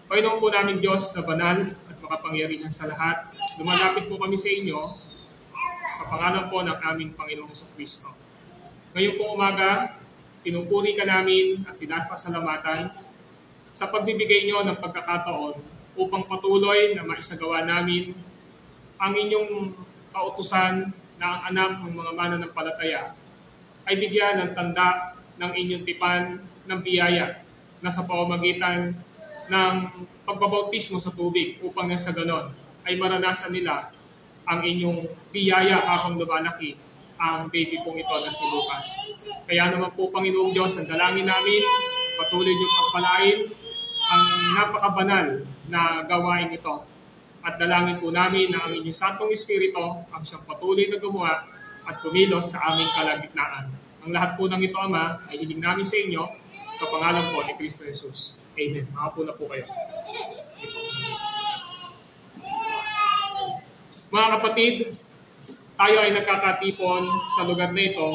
Panginoon po namin Diyos na banal at makapangyarihan sa lahat, lumalapit po kami sa inyo sa pangalan po ng aming Panginoong Jesucristo. Ngayon po umaga, pinupuri ka namin at pinapasalamatan sa pagbibigay nyo ng pagkakataon upang patuloy na maisagawa namin ang inyong kautusan na ang anak ng mga mananampalataya ay bigyan ng tanda ng inyong tipan ng biyaya na sa pamamagitan ng pagbabautismo sa tubig upang sa ganon ay maranasan nila ang inyong biyaya habang lumalaki ang baby pong ito na si Lucas. Kaya naman po, Panginoong Diyos, ang dalangin namin, patuloy niyong pagpalain ang napakabanal na gawain ito. At dalangin po namin na ang inyong Santong Espiritu ang siyang patuloy na gumawa at kumilos sa aming kalagitnaan. Ang lahat po ng ito, Ama, ay hiling namin sa inyo sa pangalan po ni Kristo Jesus. Amen. Makapo na po kayo. Mga kapatid, tayo ay nagkakatipon sa lugar na ito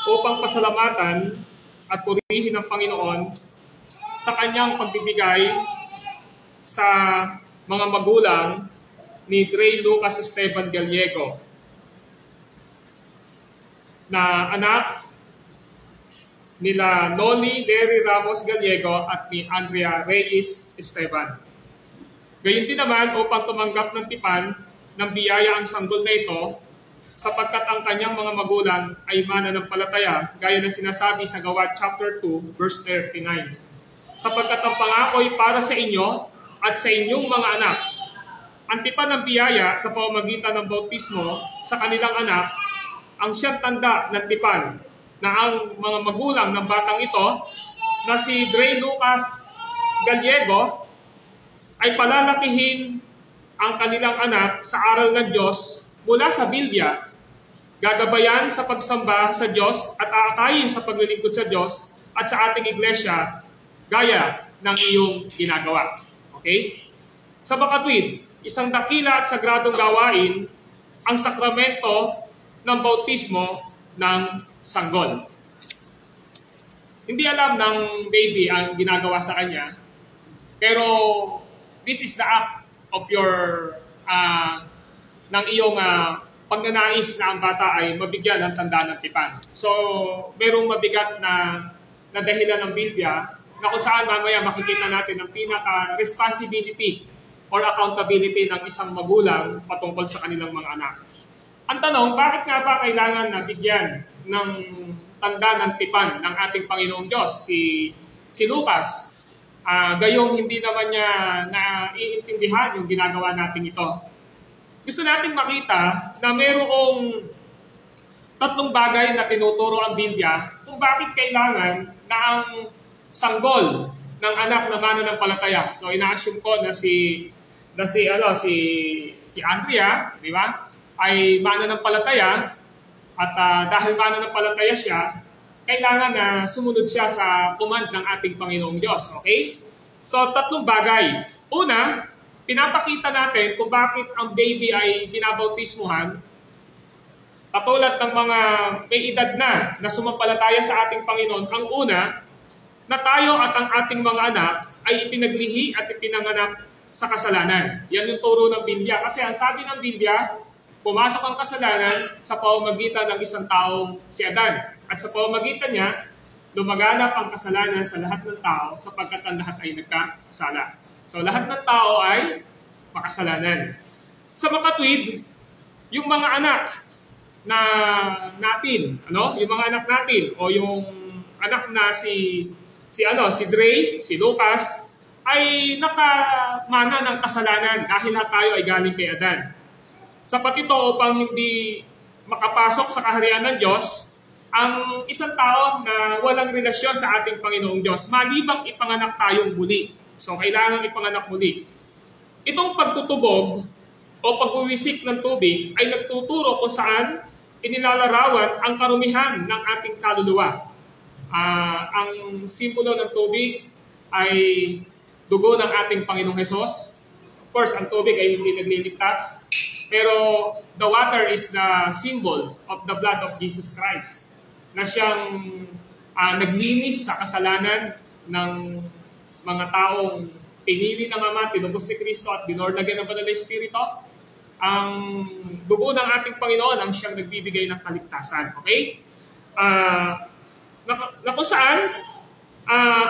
upang pasalamatan at purihin ng Panginoon sa kanyang pagbibigay sa mga magulang ni Gray Lucas Esteban Gallego na anak nila Noli Lery Ramos Gallego at ni Andrea Reyes Esteban. Gayon din naman upang tumanggap ng tipan ng biyaya ang sanggol na ito sapagkat ang kanyang mga magulang ay mananampalataya gaya na sinasabi sa Gawa chapter 2 verse 39. Sapagkat ang pangako ay para sa inyo at sa inyong mga anak. Ang tipan ng biyaya sa pamamagitan ng bautismo sa kanilang anak ang siyang tanda ng tipan na ang mga magulang ng batang ito na si Gray Lucas Gallego ay palalakihin ang kanilang anak sa aral ng Diyos mula sa Biblia, gagabayan sa pagsamba sa Diyos at aakayin sa paglilingkod sa Diyos at sa ating iglesia gaya ng iyong ginagawa. Okay? Sa makatwid, isang dakila at sagradong gawain ang sakramento ng bautismo ng sanggol. Hindi alam ng baby ang ginagawa sa kanya, pero this is the act of your ng iyong pagnanais na ang bata ay mabigyan ng tanda ng tipan. So, merong mabigat na dahilan ng Biblia na kung saan mamaya makikita natin ang pinaka-responsibility or accountability ng isang magulang patungkol sa kanilang mga anak. Ang tanong, bakit nga ba kailangan na bigyan ng tanda ng tipan ng ating Panginoong Diyos, si Lucas? Gayong hindi naman niya naiintindihan yung ginagawa natin ito. Gusto nating makita na mayroong tatlong bagay na tinuturo ang Biblia kung bakit kailangan na ang sanggol ng anak na mananampalataya. So ina-assume ko na si Andrea, di ba? Ay mananampalataya at dahil mananampalataya siya, kailangan na sumunod siya sa command ng ating Panginoong Diyos. Okay? So, tatlong bagay. Una, pinapakita natin kung bakit ang baby ay binabautismuhan. Katulad ng mga may edad na sumampalataya sa ating Panginoon. Ang una, na tayo at ang ating mga anak ay ipinaglihi at ipinanganak sa kasalanan. Yan yung turo ng Biblia. Kasi ang sabi ng Biblia, pumasok ang kasalanan sa pamamagitan ng isang taong si Adan. At sa pamamagitan niya, lumaganap ang kasalanan sa lahat ng tao sapagkat ang lahat ay nagkasala. So lahat ng tao ay makasalanan. Sa makatwid, yung mga anak na natin, yung mga anak natin o yung anak na si Dre, si Lucas, ay nakamana ng kasalanan dahil lahat tayo ay galing kay Adan. Sapat ito upang hindi makapasok sa kaharian ng Diyos ang isang tao na walang relasyon sa ating Panginoong Diyos, malibang ipanganak tayong muli. So, kailangan ipanganak muli. Itong pagtutubog o pagwiwisik ng tubig ay nagtuturo kung saan inilalarawan ang karumihan ng ating kaluluwa. Ang simbolo ng tubig ay dugo ng ating Panginoong Hesus. Of course, ang tubig ay hindi nagliligtas. Pero the water is the symbol of the blood of Jesus Christ na siyang naglinis sa kasalanan ng mga taong pinili ng Ama, tinubos ni Kristo at binornagyan ng Banal na Espiritu, ang dugo ng ating Panginoon ang siyang nagbibigay ng kaligtasan. Okay? Na kung saan,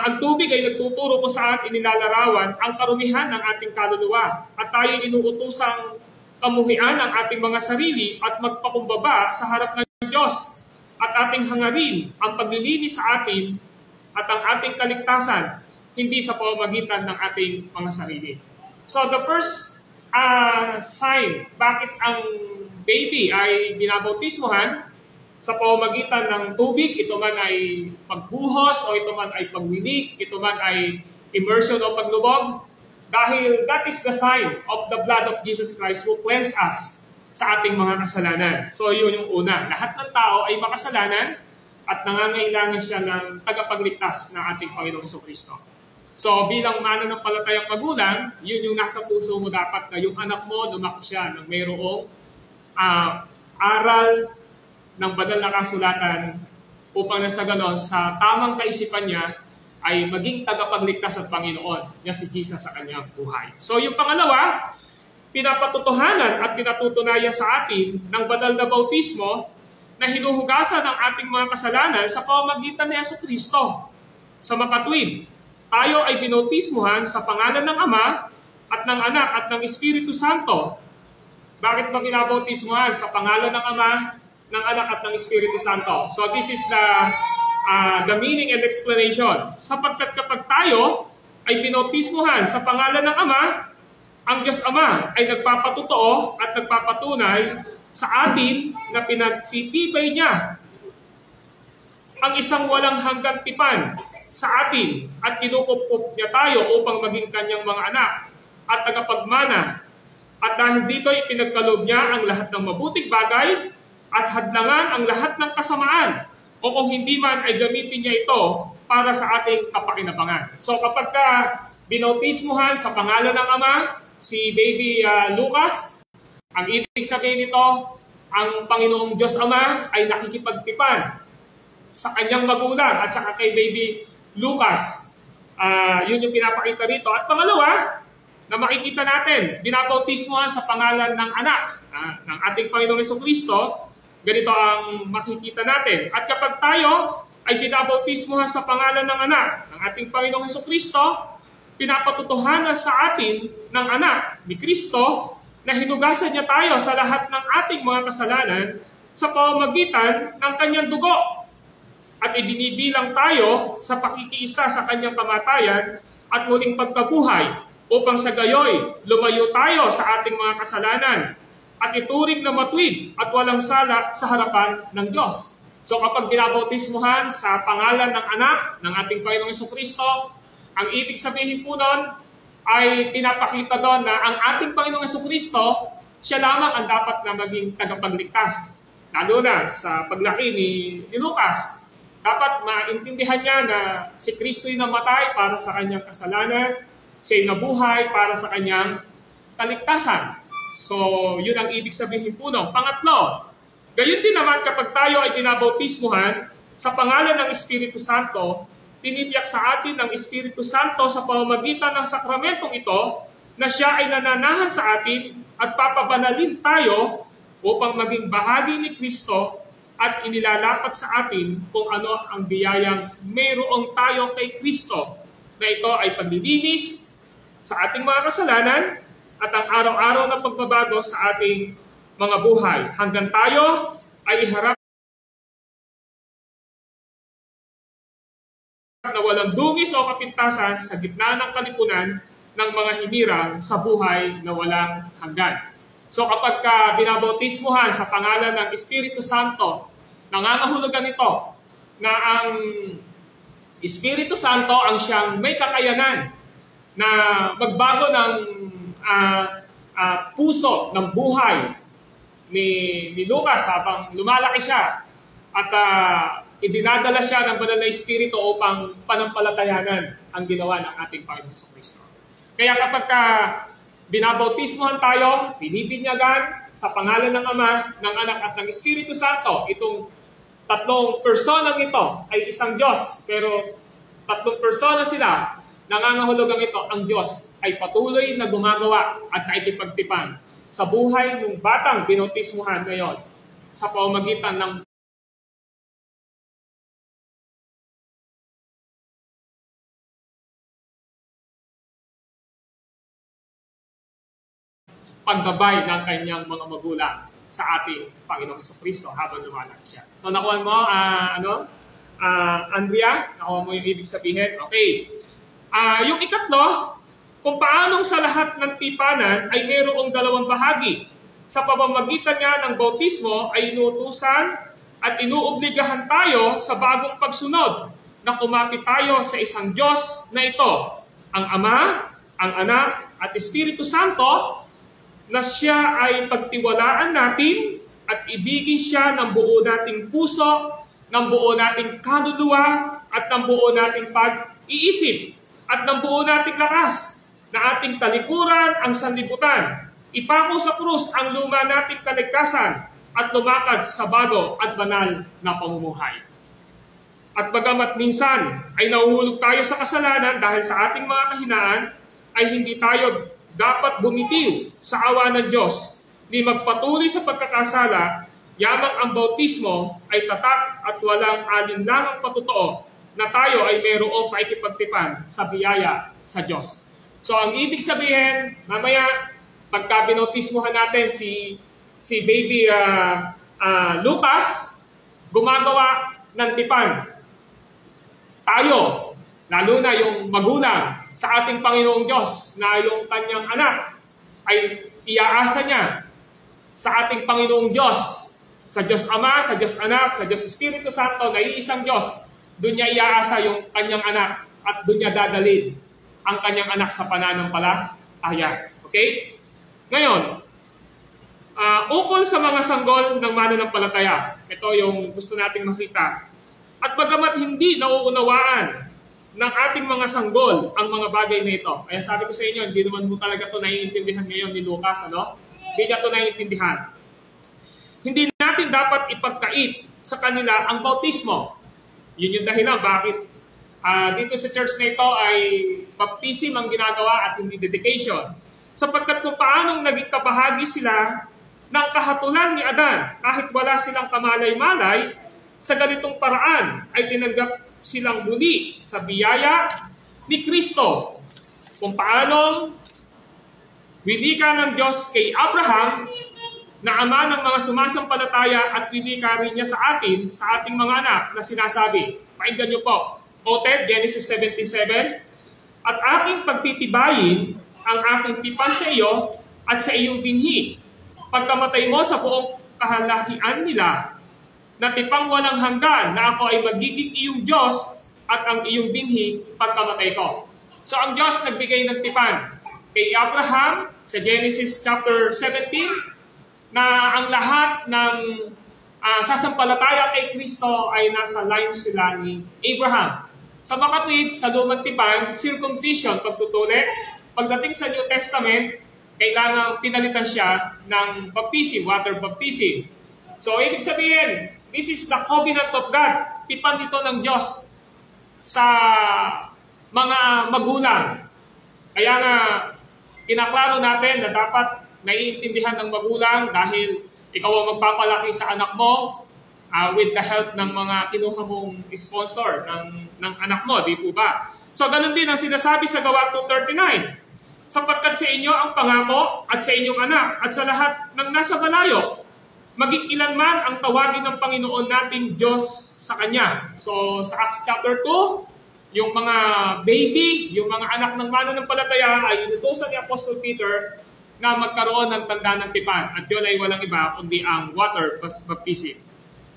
ang tubig ay nagtuturo kung saan inilalarawan ang karumihan ng ating kaluluwa at tayo inuutosang kamuhian ang ating mga sarili at magpakumbaba sa harap ng Diyos at ating hangarin ang paglilinis sa atin at ang ating kaligtasan, hindi sa pamamagitan ng ating mga sarili. So the first sign bakit ang baby ay binabautismohan sa pamamagitan ng tubig, ito man ay pagbuhos o ito man ay pagwinik, ito man ay immersion o paglubog, dahil that is the sign of the blood of Jesus Christ who cleanse us sa ating mga kasalanan. So yun yung una. Lahat ng tao ay makasalanan at nangangailangan siya ng tagapagligtas ng ating Panginoong Jesucristo. So bilang mananampalatayang magulang, yun yung nasa puso mo dapat na yung anak mo lumaki siya ng mayroong aral ng banal na kasulatan upang nasa ganon sa tamang kaisipan niya ay maging tagapagligtas at Panginoon niya si Jesus sa kanyang buhay. So yung pangalawa, pinapatutuhanan at pinatutunayan sa atin ng banal na bautismo na hinuhugasan ang ating mga kasalanan sa pamamagitan ni Jesucristo. Sa makatwid, tayo ay binautismohan sa pangalan ng Ama at ng Anak at ng Espiritu Santo. Bakit ba binabautismohan sa pangalan ng Ama, ng Anak at ng Espiritu Santo? So this is the meaning and explanation. Sapagkat kapag tayo ay binautismohan sa pangalan ng Ama, ang Diyos Ama ay nagpapatotoo at nagpapatunay sa atin na pinagtitibay niya ang isang walang hanggang tipan sa atin at kinukupkup niya tayo upang maging kanyang mga anak at tagapagmana. At dahil dito ipinagkaloob niya ang lahat ng mabuting bagay at hadlangan ang lahat ng kasamaan, o kung hindi man ay gamitin niya ito para sa ating kapakinabangan. So kapag ka binautismohan sa pangalan ng Ama, si baby Lucas, ang ibig sabihin nito, ang Panginoong Diyos Ama ay nakikipagtipan sa kanyang magulang at saka kay baby Lucas. Yun yung pinapakita rito. At pangalawa, na makikita natin, binabautismohan sa pangalan ng anak ng ating Panginoong Jesucristo. Ganito ang makikita natin. At kapag tayo ay binabautismohan sa pangalan ng anak ng ating Panginoong Jesucristo, pinapatutuhanan sa atin ng anak ni Kristo na hinugasan niya tayo sa lahat ng ating mga kasalanan sa pamamagitan ng kanyang dugo. At ibinibilang tayo sa pakikiisa sa kanyang kamatayan at muling pagkabuhay upang sa gayoy lumayo tayo sa ating mga kasalanan at ituring na matuwid at walang sala sa harapan ng Diyos. So kapag binabautismohan sa pangalan ng anak ng ating Panginoong Jesucristo, ang ibig sabihin po nun ay pinapakita doon na ang ating Panginoong Jesucristo, siya lamang ang dapat na maging tagapagligtas. Lalo na sa paglaki ni Lucas, dapat maintindihan niya na si Kristo'y namatay para sa kanyang kasalanan, siya'y nabuhay para sa kanyang kaligtasan. So, yun ang ibig sabihin po nun. Pangatlo, gayon din naman kapag tayo ay binabautismohan sa pangalan ng Espiritu Santo, tinibiyak sa atin ng Espiritu Santo sa pamamagitan ng sakramentong ito na siya ay nananahan sa atin at papabanalin tayo upang maging bahagi ni Kristo at inilalapat sa atin kung ano ang biyayang mayroong tayo kay Kristo, na ito ay paglilinis sa ating mga kasalanan at ang araw-araw na pagbabago sa ating mga buhay hanggang tayo ay iharap na walang dungis o kapintasan sa gitna ng kalipunan ng mga hinirang sa buhay na walang hanggan. So kapag binabautismohan sa pangalan ng Espiritu Santo, nangangahulugan ito na ang Espiritu Santo ang siyang may kakayanan na magbago ng puso, ng buhay ni Lucas habang lumalaki siya at idinadala siya ng banal na Espiritu upang panampalatayanan ang ginawa ng ating Panginoong Jesucristo. Kaya kapag binabautismohan tayo, binibinyagan sa pangalan ng Ama, ng Anak at ng Espiritu Santo, itong tatlong personang ito ay isang Diyos, pero tatlong persona sila nangangahulugang ito, ang Diyos ay patuloy na gumagawa at naikipagtipan sa buhay ng batang binautismuhan ngayon sa pamamagitan ng paggabay ng kanyang mga magulang sa ating Panginoong Kristo habang lumalang siya. So nakuha mo, Andrea, nakuha mo yung ibig sabihin? Okay. Yung ikatlo, kung paanong sa lahat ng tipanan ay mayroong dalawang bahagi. Sa pamamagitan niya ng bautismo ay inuutusan at inuobligahan tayo sa bagong pagsunod na kumapit tayo sa isang Diyos na ito, ang Ama, ang Anak, at Espiritu Santo, na siya ay pagtiwalaan natin at ibigin siya ng buo nating puso, ng buo nating kaluluwa, at ng buo nating pag-iisip, at ng buo nating lakas, na ating talikuran ang sanlibutan, ipako sa krus ang luma nating kaligtasan, at lumakad sa bago at banal na pamumuhay. At bagamat minsan ay nahuhulog tayo sa kasalanan dahil sa ating mga kahinaan, ay hindi tayo dapat bumitiw sa awa ng Diyos, ni magpatuloy sa pagkakasala, yamang ang bautismo ay tatak at walang alinlangang patotoo na tayo ay mayroong paikipagtipan sa biyaya sa Diyos. So ang ibig sabihin, mamaya pagka binautismohan natin si baby Lucas, gumagawa ng tipan. Tayo, lalo na yung magulang, sa ating Panginoong Diyos na yung kanyang anak ay iaasa niya sa ating Panginoong Diyos, sa Diyos Ama, sa Diyos Anak, sa Diyos Espiritu Santo, na iisang Diyos. Doon niya iaasa yung kanyang anak at doon niya dadalhin ang kanyang anak sa pananampalataya. Okay? Ngayon, ukol sa mga sanggol ng mananampalataya, ito yung gusto nating makita. At bagamat hindi nauunawaan ng ating mga sanggol ang mga bagay na ito. Kaya sabi ko sa inyo, hindi naman mo talaga ito naiintindihan ngayon ni Lucas, Hindi niya ito naiintindihan. Hindi natin dapat ipagkait sa kanila ang bautismo. Yun yung dahilan bakit dito sa church na ito ay baptism ang ginagawa at hindi dedication. Sapagkat kung paanong naging kabahagi sila ng kahatulan ni Adan, kahit wala silang kamalay-malay, sa ganitong paraan ay tinanggap silang muli sa biyaya ni Kristo. Kung paanong winika ng Diyos kay Abraham na ama ng mga sumasampalataya at winika rin niya sa atin, sa ating mga anak na sinasabi. Pakinggan niyo po. Quoted, Genesis 17:7, at aking pagtitibayin ang aking tipan sa iyo at sa iyong binhi. Pagkamatay mo sa buong kahalahian nila, na tipang walang hanggan na ako ay magiging iyong Diyos at ang iyong binhi pagkamatay ko. So ang Diyos nagbigay ng tipan kay Abraham sa Genesis chapter 17 na ang lahat ng sasampalataya kay Kristo ay nasa line sila ni Abraham. Sa makatwid, sa lumang tipan, circumcision, pagtutuli. Pagdating sa New Testament, kailangan pinalitan siya ng baptism, water baptism. So ibig sabihin, this is the covenant of God. Tipan dito ng Diyos sa mga magulang. Kaya nga, kinaklaro natin na dapat naiintindihan ng magulang dahil ikaw ang magpapalaki sa anak mo with the help ng mga kinuha mong sponsor ng anak mo, di po ba? So, ganun din ang sinasabi sa Gawa 2:39. Sapagkat sa inyo ang pangako at sa inyong anak at sa lahat ng nasa malayo, maging ilanman ang tawagin ng Panginoon nating Diyos sa Kanya. So, sa Acts chapter 2, yung mga baby, yung mga anak ng mananampalataya ay inutusan ni Apostle Peter na magkaroon ng tanda ng tipan. At yun ay walang iba kundi ang water baptism.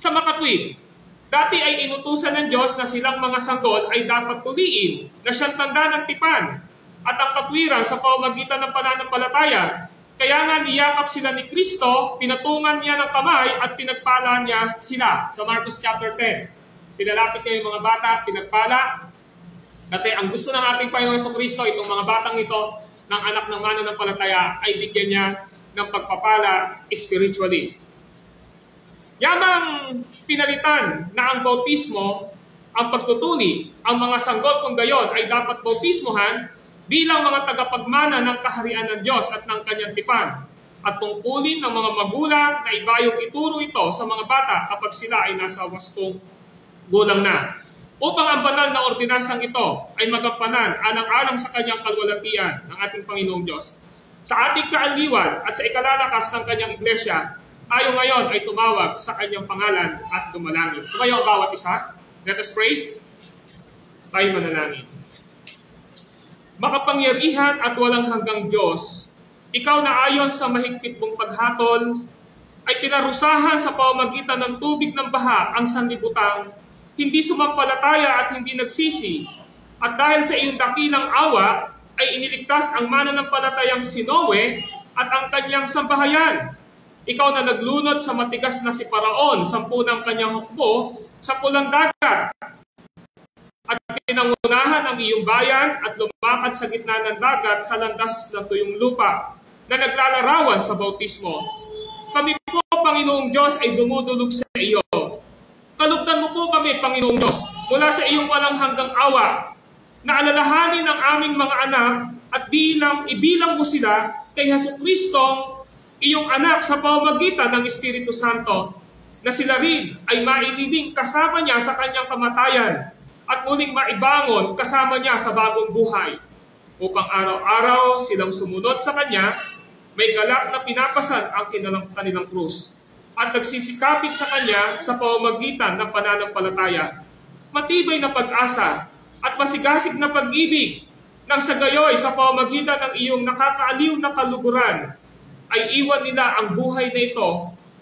Sa makatwid, dati ay inutusan ng Diyos na silang mga sanggol ay dapat tuliin na siyang tanda ng tipan at ang katwiran sa pamamagitan ng pananampalataya. Kaya nga niyakap sila ni Kristo, pinatungan niya ng kamay at pinagpala niya sila. Sa Marcos chapter 10, pinalapit niya yung mga bata, pinagpala. Kasi ang gusto ng ating Panginoon Kristo, itong mga batang ito, ng anak ng mananampalataya, ay bigyan niya ng pagpapala spiritually. Yamang pinalitan na ang bautismo ang pagtutuli, ang mga sanggol kung gayon ay dapat bautismohan bilang mga tagapagmana ng kaharian ng Diyos at ng kanyang tipan, at tungkulin ng mga magulang na ibayong ituro ito sa mga bata kapag sila ay nasa 8 gulang na, upang ang banal na ordinansang ito ay magampanan alang-alang sa kanyang kalwalatian ng ating Panginoong Diyos. Sa ating kaaliwan at sa ikalalakas ng kanyang iglesia, tayo ngayon ay tumawag sa kanyang pangalan at dumalangin. Tumayo ang bawat isa. Let us pray. Tayo manalangin. Makapangyarihan at walang hanggang Diyos, ikaw na ayon sa mahigpit mong paghatol, ay pinarusahan sa pamamagitan ng tubig ng baha ang sanlibutan, hindi sumampalataya at hindi nagsisi, at dahil sa iyong dakilang awa, ay iniligtas ang mananampalatayang si Noe at ang kanyang sambahayan. Ikaw na naglunod sa matigas na si Paraon, 10 ng kanyang hukbo, sa pulang dagat, at pinangunahan ang iyong bayan at lumakad sa gitna ng dagat sa landas ng tuyong lupa na naglalarawan sa bautismo. Kami po, Panginoong Diyos, ay dumudulog sa iyo. Kalugdan mo po kami, Panginoong Diyos, mula sa iyong walang hanggang awa, na alalahanin ang aming mga anak at ibilang mo sila kay Jesucristong iyong anak sa pamamagitan ng Espiritu Santo, na sila rin ay mailibing kasama niya sa kanyang kamatayan at muling maibangon kasama niya sa bagong buhay, upang araw-araw silang sumunod sa kanya, may galak na pinapasan ang kanilang krus at nagsisikapit sa kanya sa pamamagitan ng pananampalataya, matibay na pag-asa at masigasig na pag-ibig, nang sa gayoy sa pamamagitan ng iyong nakakaaliw na kaluguran ay iwan nila ang buhay na ito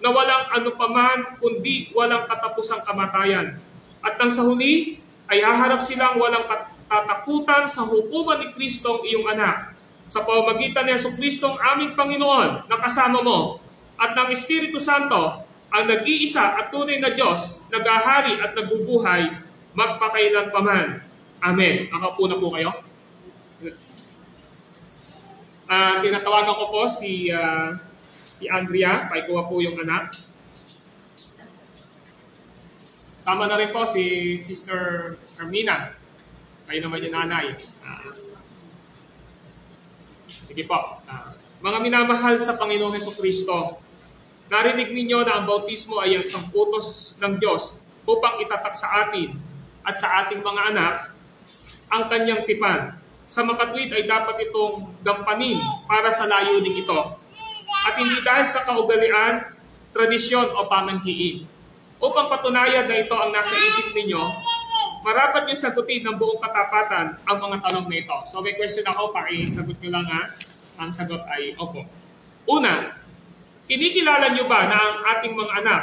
na walang anupaman kundi walang katapusang kamatayan. At nang sa huli ay haharap silang walang katatakutan sa hukuman ni Kristong iyong anak, sa pamamagitan ni Jesucristong aming Panginoon na kasama mo at ng Espiritu Santo, ang nag-iisa at tunay na Diyos, naghahari at nagbubuhay magpakailanpaman. Amen. Nakaupo na po kayo. Tinatawagan ko po si Andrea, paikuha po yung anak. Tama na rin po si Sister Carmina. Kayo naman yung nanay. Sige po. Mga minamahal sa Panginoong Jesucristo, narinig ninyo na ang bautismo ay isang utos ng Diyos upang itatak sa atin at sa ating mga anak ang kanyang tipan. Sa makatwid ay dapat itong gampanin para sa layuning ito. At hindi dahil sa kaugalian, tradisyon o pamanghiin. Upang patunayan na ito ang nasa isip ninyo, marapat nyo sagutin ng buong katapatan ang mga tanong na ito. So may question ako, pakisagot nyo lang ha. Ang sagot ay opo. Una, kinikilala nyo ba na ang ating mga anak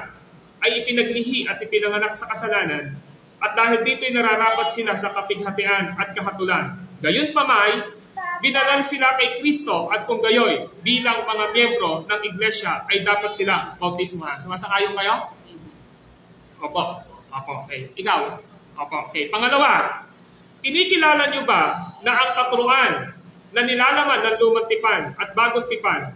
ay ipinaglihi at ipinanganak sa kasalanan, at dahil dito'y nararapat sila sa kapighatian at kahatulan? Gayunpamay, binalan sila kay Kristo, at kung gayoy, bilang mga miyembro ng iglesia ay dapat sila bautismohan. Sumasang-ayon kayo? Opo. Opo. Okay. Ikaw? Opo. Okay. Pangalawa, kinikilala nyo ba na ang katuruan na nilalaman ng lumang tipan at bagong tipan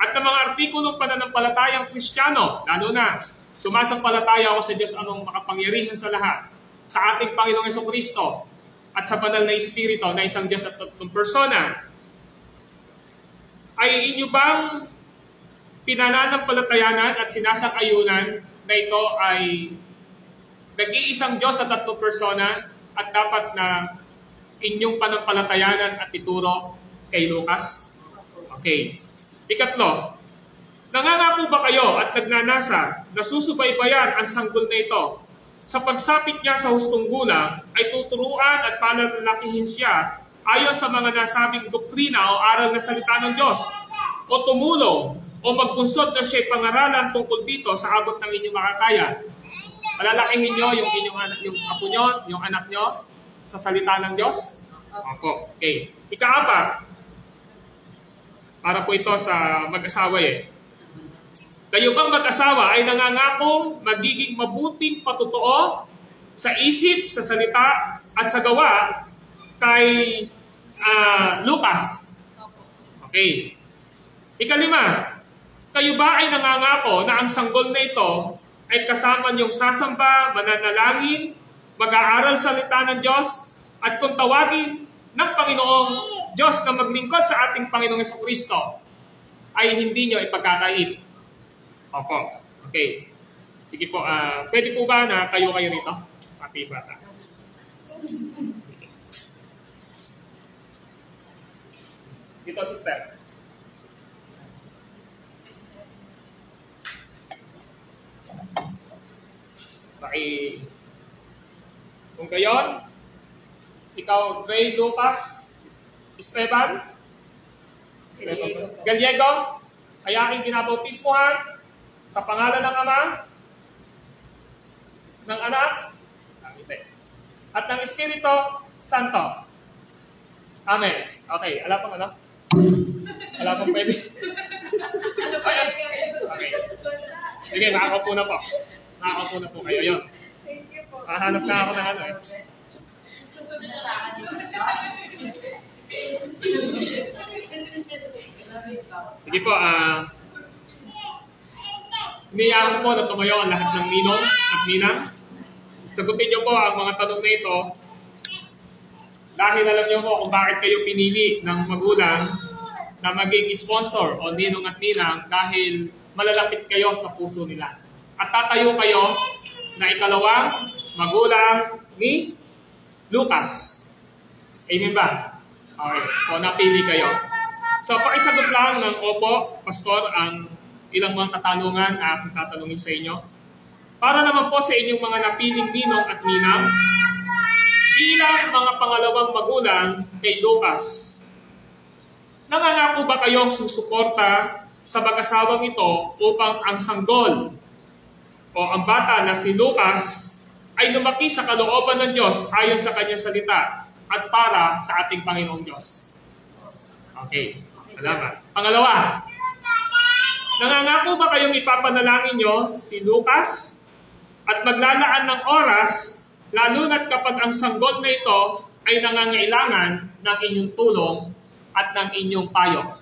at ng mga artikulong pananampalatayang Kristiyano, lalo na sumasampalataya ako sa Diyos anong makapangyarihan sa lahat, sa ating Panginoong Jesucristo, at sa banal na Espiritu na isang Diyos at tatlong persona, ay inyo bang pinananampalatayanan at sinasang-ayunan na ito ay nag-iisang Diyos at tatlong persona at dapat na inyong panampalatayanan at ituro kay Lucas? Okay. Ikatlo, nangangako ba kayo at nagnanasa na susubaybayan ang sanggol na ito? Sa pagsapit niya sa hustong gulang, ay tuturuan at pananalakihin siya ayon sa mga nasabing doktrina o aral na salita ng Diyos, o tumulong o magpunsod na siya'y pangaralan tungkol dito sa abot ng inyong makakaya. Palalakihin niyo yung inyong anak, yung apo niyo, yung anak niyo sa salita ng Diyos? Opo. Okay. Ika-4, para po ito sa mag-asawa Kayo bang mag-asawa ay nangangakong magiging mabuting patotoo sa isip, sa salita, at sa gawa kay Lucas? Okay. Ika-5, kayo ba ay nangangako na ang sanggol na ito ay kasama niyong sasamba, mananalangin, mag-aaral sa salita ng Diyos, at kung tawagin ng Panginoong Diyos na maglingkod sa ating Panginoong Jesucristo, ay hindi nyo ipagkakait. Opo. Okay. Sige po, pwede po ba na kayo rito? Pati bata. Dito, sister. Kung gayon, ikaw, Gray, Lucas, Esteban, Gallego, ay aking binabautismuhan sa pangalan ng Ama, ng Anak, at ng Espiritu Santo. Amen. Okay, alam pong ano? Alam pong pwede? Okay. Sige, nakakaupo na po. Nakakaupo na po kayo. Yun. Thank you po. Hanap na ako ng ano eh. Sige po, iniyahan po na tumayo ang lahat ng ninong at ninang. Sagutin niyo po ang mga tanong na ito dahil alam niyo po kung bakit kayo pinili ng magulang na maging sponsor o ninong at ninang dahil malalapit kayo sa puso nila. At tatayo kayo na ikalawang magulang ni Lucas. Amen ba? Okay. So, napili kayo. So, pakisagot lang ng opo, Pastor, ang ilang mga katanungan na aking tatanungin sa inyo. Para naman po sa inyong mga napiling ninong at ninang, bilang mga pangalawang magulang kay Lucas, nangangako ba kayong susuporta sa mag-asawang ito upang ang sanggol o ang bata na si Lucas ay lumaki sa kalooban ng Diyos ayon sa kanyang salita at para sa ating Panginoong Diyos? Okay, salamat. Pangalawa, nangangako ba kayong ipapanalangin nyo si Lucas at maglalaan ng oras lalo na't kapag ang sanggol na ito ay nangangailangan ng inyong tulong at ng inyong payo?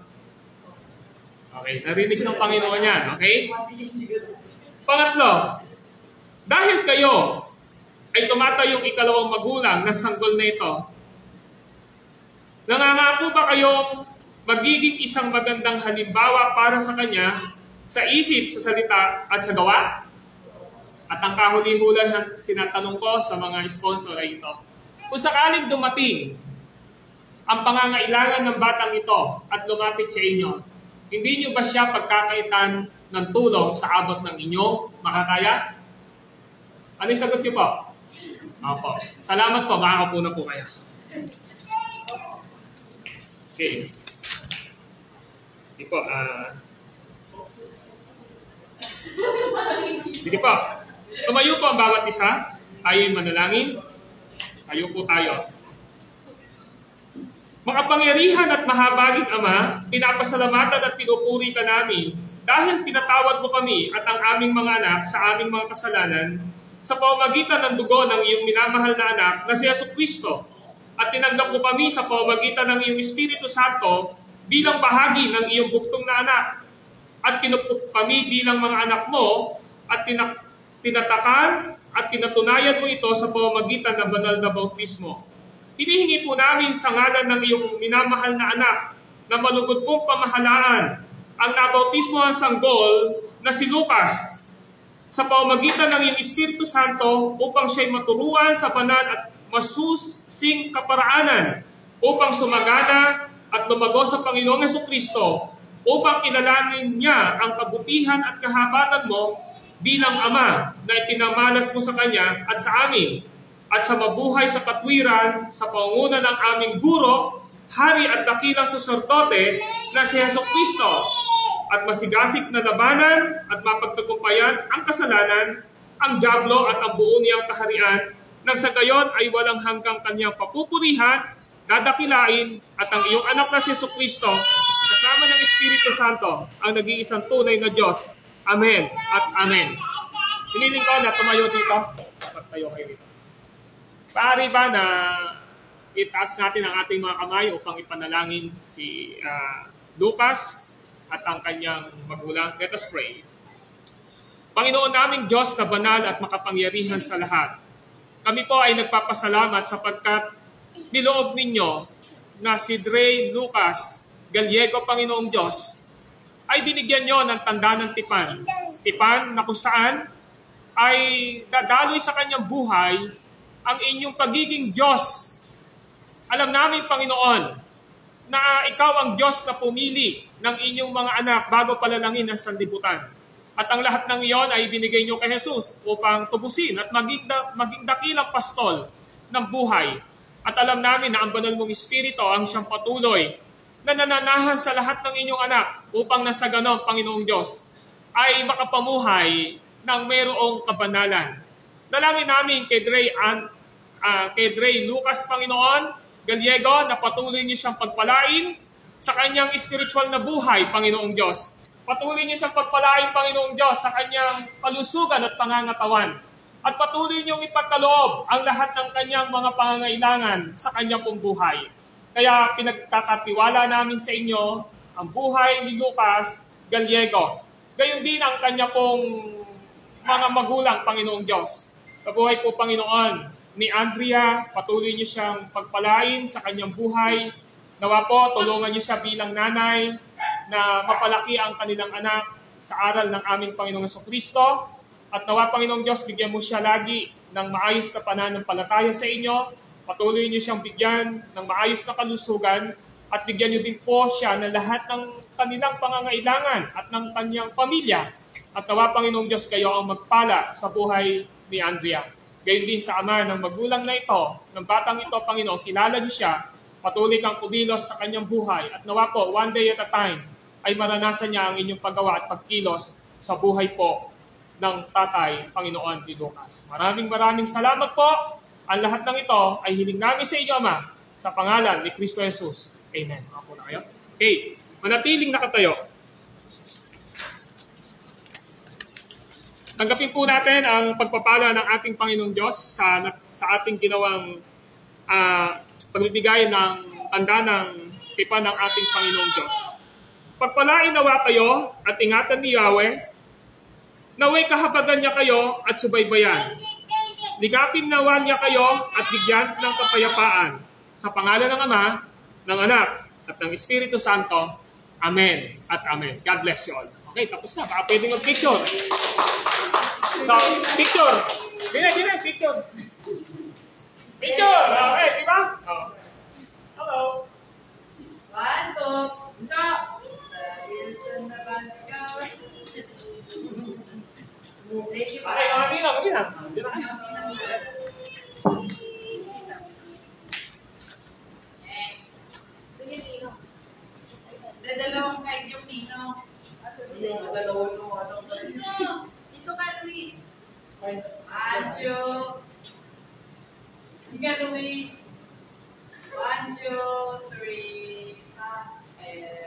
Okay, narinig ng Panginoon yan, okay? Pangatlo, dahil kayo ay tumatayong ikalawang magulang ng sanggol na ito, nangangako ba kayong magiging isang magandang halimbawa para sa kanya sa isip, sa salita, at sa gawa? At ang kahuli-hulan na sinatanong ko sa mga sponsor ay ito. Kung sakaling dumating ang pangangailangan ng batang ito at lumapit sa inyo, hindi nyo ba siya pagkakaitan ng tulong sa abot ng inyong makakaya? Ano yung sagot niyo po? Opo. Salamat po, makakaupo na po kayo. Okay. Sige po, sige po. Tumayo po ang bawat isa. Tayo'y manalangin. Tayo po tayo. Makapangyarihan at mahabaging Ama, pinapasalamatan at pinupuri ka namin dahil pinatawad mo kami at ang aming mga anak sa aming mga kasalanan sa pamamagitan ng dugo ng iyong minamahal na anak na si Jesucristo, at tinanggap mo kami sa pamamagitan ng iyong Espiritu Santo bilang bahagi ng iyong bugtong na anak, at kinupok kami bilang mga anak mo at tinatakan at pinatunayan mo ito sa pamamagitan ng banal na bautismo. Hinihingi po namin sa ngalan ng iyong minamahal na anak na malugod pong pamahalaan ang nabautismo ang sanggol na si Lucas sa pamamagitan ng iyong Espiritu Santo upang siya'y maturuan sa banal at masusing kaparaanan upang sumagana at lumago sa Panginoong Jesucristo upang kilalanin niya ang kabutihan at kahabatan mo bilang Ama na ipinamalas mo sa Kanya at sa amin, at sa mabuhay sa katwiran sa pangunguna ng aming guro, hari at dakilang saserdote na si Jesucristo, at masigasig na labanan at mapagtagumpayan ang kasalanan, ang diablo at ang buo niyang kaharian, nang sa gayon ay walang hanggang kanyang papupurihan, dadakilain, at ang iyong anak na si Jesucristo, kasama ng Espiritu Santo, ang nag-iisang tunay na Diyos. Amen at Amen. Hiniling ko na tumayo dito. Pagtayo kayo dito. Paari ba na itaas natin ang ating mga kamay upang ipanalangin si Lucas at ang kanyang magulang? Let us pray. Panginoon naming Diyos na banal at makapangyarihan sa lahat, Kami po ay nagpapasalamat sapagkat niloob ninyo na si Dre Lucas Gallego, Panginoong Diyos, ay binigyan nyo ng tanda ng tipan. Tipan na kung saan ay dadaloy sa kanyang buhay ang inyong pagiging Diyos. Alam namin, Panginoon, na ikaw ang Diyos na pumili ng inyong mga anak bago palalangin ang sanlibutan. At ang lahat ng iyon ay binigay nyo kay Jesus upang tubusin at maging dakilang pastol ng buhay. At alam namin na ang banal mong Espiritu ang siyang patuloy na nananahan sa lahat ng inyong anak upang nasa ganon, Panginoong Diyos, ay makapamuhay ng mayroong kabanalan. Dalangin namin kay Dre Lucas, Panginoon Gallego, na patuloy niyo siyang pagpalain sa kanyang spiritual na buhay, Panginoong Diyos. Patuloy niyo siyang pagpalain, Panginoong Diyos, sa kanyang kalusugan at pangangatawan. At patuloy niyong ipagkaloob ang lahat ng kanyang mga pangangailangan sa kanyang pong buhay. Kaya pinagkakatiwala namin sa inyo ang buhay ni Lucas Gallego. Gayon din ang kanya pong mga magulang, Panginoong Diyos. Sa buhay po, Panginoon, ni Andrea, patuloy niyo siyang pagpalain sa kanyang buhay. Nawa po, tulungan niyo siya bilang nanay na mapalaki ang kanilang anak sa aral ng aming Panginoong Jesucristo. At nawa, Panginoong Diyos, bigyan mo siya lagi ng maayos na pananampalataya sa inyo. Patuloy niyo siyang bigyan ng maayos na kalusugan at bigyan niyo din po siya ng lahat ng kanilang pangangailangan at ng kanyang pamilya. At nawa, Panginoong Diyos, kayo ang magpala sa buhay ni Andrea. Gayon din sa ama ng magulang na ito, ng batang ito, Panginoon, kilala niyo siya, patuloy kang kumilos sa kanyang buhay. At nawa po, one day at a time, ay maranasan niya ang inyong paggawa at pagkilos sa buhay po ng tatay, Panginoon ni Lucas. Maraming salamat po. Ang lahat ng ito ay hiling namin sa inyo, Ama, sa pangalan ni Kristo Jesus. Amen. Ako na kayo. Okay, manatiling nakatayo. Tanggapin po natin ang pagpapala ng ating Panginoong Diyos sa ating ginawang pagbibigay ng tanda ng tipan ng ating Panginoong Diyos. Pagpalain nawa kayo at ingatan ni Yahweh, naway kahabagan niya kayo at subaybayan. Ligapin nawa niya kayo at bigyan ng kapayapaan. Sa pangalan ng Ama, ng Anak, at ng Espiritu Santo. Amen at Amen. God bless you all. Okay, tapos na. Baka pwede mag-picture. So, picture. Dine, picture. Picture! Okay, di ba? Oh. Hello. 1, 2, stop! Ready ba? Okay, kami lang. Dadalawang side yung Nino. Dadalawang mo. Dito ka, Luis. Ancho. Higa, Luis. 1, 2, 3. And